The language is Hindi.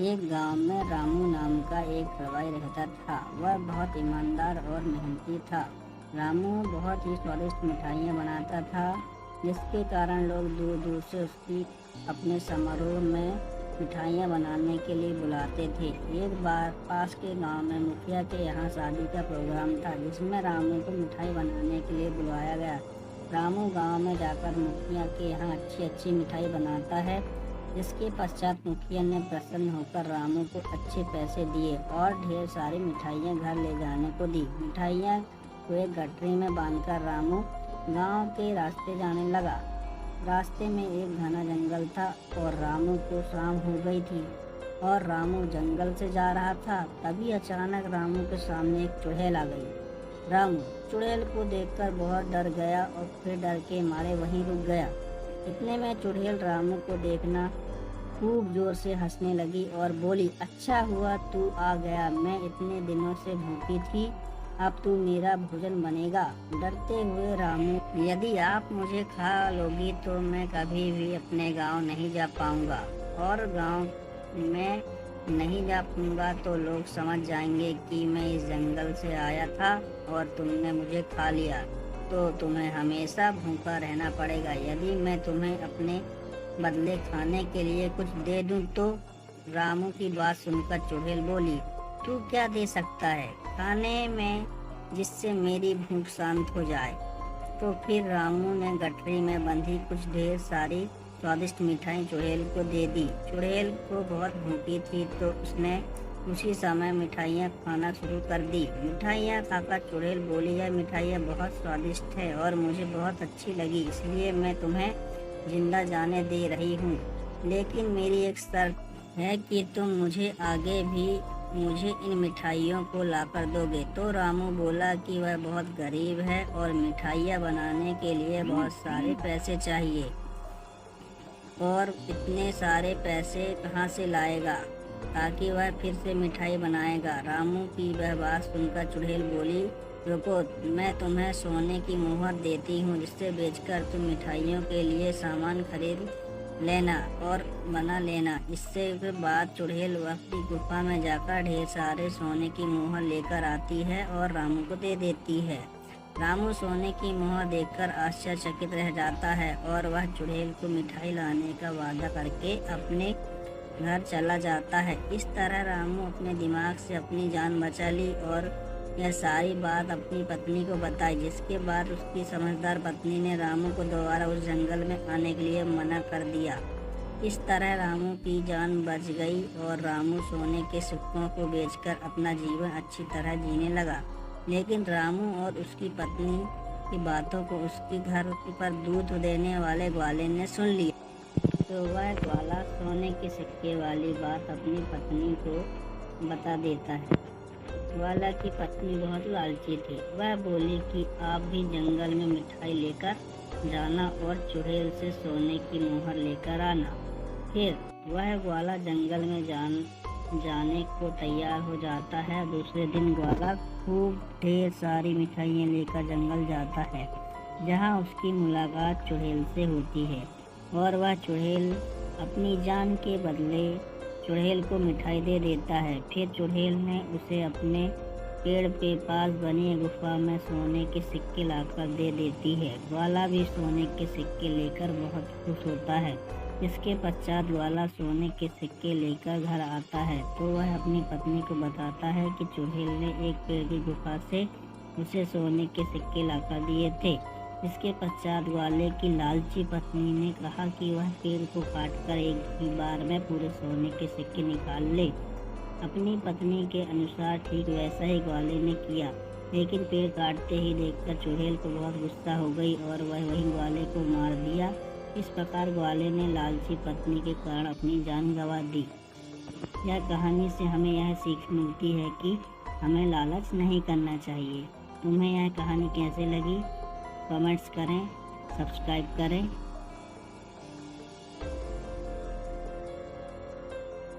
एक गांव में रामू नाम का एक हलवाई रहता था। वह बहुत ईमानदार और मेहनती था। रामू बहुत ही स्वादिष्ट मिठाइयाँ बनाता था, जिसके कारण लोग दूर दूर से उसकी अपने समारोह में मिठाइयाँ बनाने के लिए बुलाते थे। एक बार पास के गांव में मुखिया के यहाँ शादी का प्रोग्राम था, जिसमें रामू को मिठाई बनाने के लिए बुलाया गया। रामू गांव में जाकर मुखिया के यहाँ अच्छी अच्छी मिठाई बनाता है, जिसके पश्चात मुखिया ने प्रसन्न होकर रामू को अच्छे पैसे दिए और ढेर सारी मिठाइयाँ घर ले जाने को दी। मिठाइयाँ को एक गठरी में बांधकर रामू गांव के रास्ते जाने लगा। रास्ते में एक घना जंगल था और रामू को शाम हो गई थी और रामू जंगल से जा रहा था। तभी अचानक रामू के सामने एक चुड़ैल आ गई। रामू चुड़ैल को देखकर बहुत डर गया और फिर डर के मारे वहीं रुक गया। इतने में चुड़ैल रामू को देखना खूब जोर से हंसने लगी और बोली, अच्छा हुआ तू आ गया, मैं इतने दिनों से भूखी थी, अब तू मेरा भोजन बनेगा। डरते हुए रामू, यदि आप मुझे खा लोगी तो मैं कभी भी अपने गांव नहीं जा पाऊंगा और गांव में नहीं जा पाऊंगा तो लोग समझ जाएंगे कि मैं इस जंगल से आया था और तुमने मुझे खा लिया, तो तुम्हें हमेशा भूखा रहना पड़ेगा। यदि मैं तुम्हें अपने बदले खाने के लिए कुछ दे दूं तो? रामू की बात सुनकर चुड़ैल बोली, तू क्या दे सकता है खाने में जिससे मेरी भूख शांत हो जाए? तो फिर रामू ने गठरी में बंधी कुछ ढेर सारी स्वादिष्ट मिठाई चुड़ैल को दे दी। चुड़ैल को बहुत भूखी थी तो उसने उसी समय मिठाइयाँ खाना शुरू कर दी। मिठाइयाँ खाकर चुड़ैल बोली, यह मिठाइयाँ बहुत स्वादिष्ट है और मुझे बहुत अच्छी लगी, इसलिए मैं तुम्हें जिंदा जाने दे रही हूँ, लेकिन मेरी एक शर्त है कि तुम मुझे आगे भी मुझे इन मिठाइयों को लाकर दोगे। तो रामू बोला कि वह बहुत गरीब है और मिठाइयाँ बनाने के लिए बहुत सारे पैसे चाहिए और इतने सारे पैसे कहाँ से लाएगा ताकि वह फिर से मिठाई बनाएगा। रामू की वह बात सुनकर चुड़ैल बोली, रुको, मैं तुम्हें सोने की मोहर देती हूँ, जिससे बेचकर तुम मिठाइयों के लिए सामान खरीद लेना और बना लेना। इससे बाद चुड़ैल अपनी गुफा में जाकर ढेर सारे सोने की मोहर लेकर आती है और रामू को दे देती है। रामू सोने की मोहर देखकर आश्चर्यचकित रह जाता है और वह चुड़ैल को मिठाई लाने का वादा करके अपने घर चला जाता है। इस तरह रामू अपने दिमाग से अपनी जान बचा ली और यह सारी बात अपनी पत्नी को बताई, जिसके बाद उसकी समझदार पत्नी ने रामू को दोबारा उस जंगल में आने के लिए मना कर दिया। इस तरह रामू की जान बच गई और रामू सोने के सिक्कों को बेचकर अपना जीवन अच्छी तरह जीने लगा। लेकिन रामू और उसकी पत्नी की बातों को उसके घर पर दूध देने वाले ग्वाले ने सुन लिया। तो वह ग्वाला सोने के सिक्के वाली बात अपनी पत्नी को बता देता है। ग्वाला की पत्नी बहुत लालची थी। वह बोली कि आप भी जंगल में मिठाई लेकर जाना और चुड़ैल से सोने की मोहर लेकर आना। फिर वह ग्वाला जंगल में जाने को तैयार हो जाता है। दूसरे दिन ग्वाला खूब ढेर सारी मिठाइयाँ लेकर जंगल जाता है, जहाँ उसकी मुलाकात चुड़ैल से होती है और वह चुड़ैल अपनी जान के बदले चुड़ैल को मिठाई दे देता है। फिर चुड़ैल ने उसे अपने पेड़ के पास बनी गुफा में सोने के सिक्के लाकर दे देती है। ग्वाला भी सोने के सिक्के लेकर बहुत खुश होता है। इसके पश्चात ग्वाला सोने के सिक्के लेकर घर आता है तो वह अपनी पत्नी को बताता है कि चुड़ैल ने एक पेड़ की गुफा से उसे सोने के सिक्के लाकर दिए थे। इसके पश्चात ग्वाले की लालची पत्नी ने कहा कि वह पेड़ को काटकर एक ही बार में पूरे सोने के सिक्के निकाल ले। अपनी पत्नी के अनुसार ठीक वैसा ही ग्वाले ने किया, लेकिन पेड़ काटते ही देखकर चुड़ैल को बहुत गुस्सा हो गई और वह वही ग्वाले को मार दिया। इस प्रकार ग्वाले ने लालची पत्नी के कारण अपनी जान गंवा दी। यह कहानी से हमें यह सीख मिलती है कि हमें लालच नहीं करना चाहिए। तुम्हें यह कहानी कैसे लगी? कमेंट्स करें, सब्सक्राइब करें।